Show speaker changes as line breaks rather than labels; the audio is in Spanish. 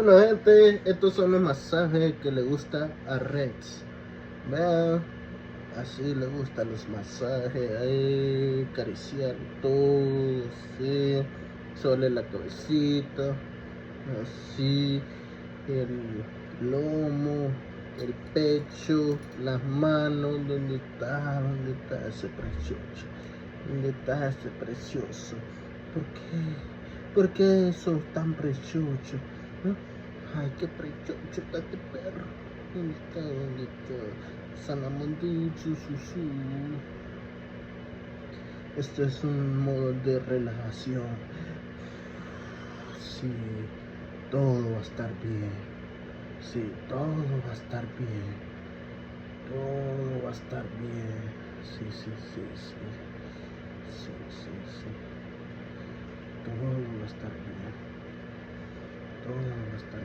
Bueno, gente, estos son los masajes que le gusta a Rex. Vean, así le gustan los masajes, ahí, acariciar todo, sí, sobre la cabecita, así, el lomo, el pecho, las manos. ¿Dónde está? ¿Dónde está ese precioso? ¿Dónde está ese precioso? ¿Por qué? ¿Por qué sos tan precioso? ¿No? Ay, qué precioso está este perro. ¿Dónde está? ¿Dónde está? Salamanducho, susu. Esto es un modo de relajación. Sí, todo va a estar bien. Sí, todo va a estar bien. Todo va a estar bien. Sí, sí, sí, sí. Sí, sí, sí. Todo va a estar bien. Todo va a estar